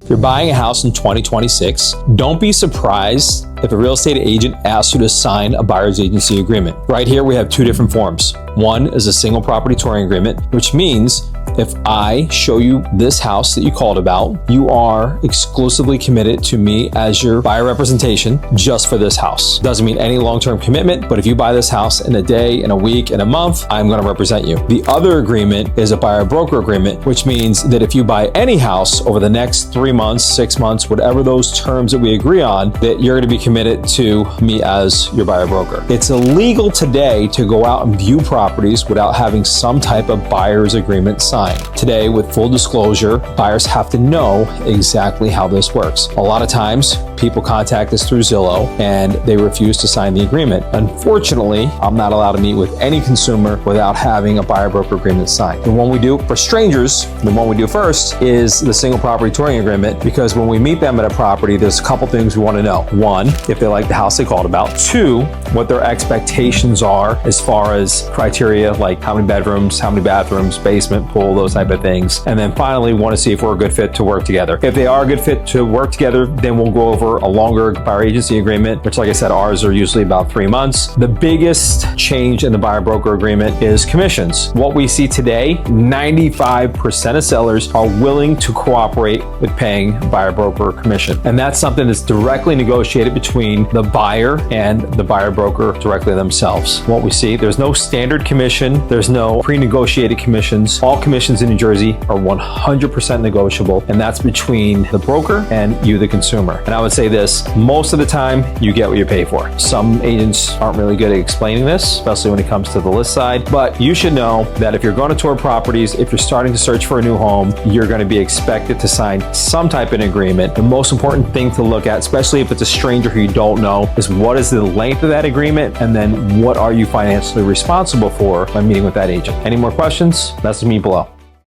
If you're buying a house in 2026, don't be surprised if a real estate agent asks you to sign a buyer's agency agreement. Right here, we have two different forms. One is a single property touring agreement, which means if I show you this house that you called about, you are exclusively committed to me as your buyer representation just for this house. Doesn't mean any long-term commitment, but if you buy this house in a day, in a week, in a month, I'm going to represent you. The other agreement is a buyer-broker agreement, which means that if you buy any house over the next 3 months, 6 months, whatever those terms that we agree on, that you're going to be committed to me as your buyer-broker. It's illegal today to go out and view properties without having some type of buyer's agreement signed. Today, with full disclosure, buyers have to know exactly how this works. A lot of times, people contact us through Zillow and they refuse to sign the agreement. Unfortunately, I'm not allowed to meet with any consumer without having a buyer-broker agreement signed. The one we do for strangers, the one we do first is the single property touring agreement, because when we meet them at a property, there's a couple things we want to know. One, if they like the house they called about. Two, what their expectations are as far as criteria like how many bedrooms, how many bathrooms, basement, pool, those type of things. And then finally, want to see if we're a good fit to work together. If they are a good fit to work together, then we'll go over a longer buyer agency agreement, which, like I said, ours are usually about 3 months. The biggest change in the buyer broker agreement is commissions. What we see today, 95% of sellers are willing to cooperate with paying buyer broker commission. And that's something that's directly negotiated between the buyer and the buyer broker directly themselves. What we see, there's no standard commission, there's no pre-negotiated commissions. All commissions in New Jersey are 100% negotiable, and that's between the broker and you, the consumer. And I would say this, most of the time you get what you pay for. Some agents aren't really good at explaining this, especially when it comes to the list side, but you should know that if you're going to tour properties, if you're starting to search for a new home, you're going to be expected to sign some type of agreement. The most important thing to look at, especially if it's a stranger who you don't know, is what is the length of that agreement, and then what are you financially responsible for when meeting with that agent. Any more questions? Message me below.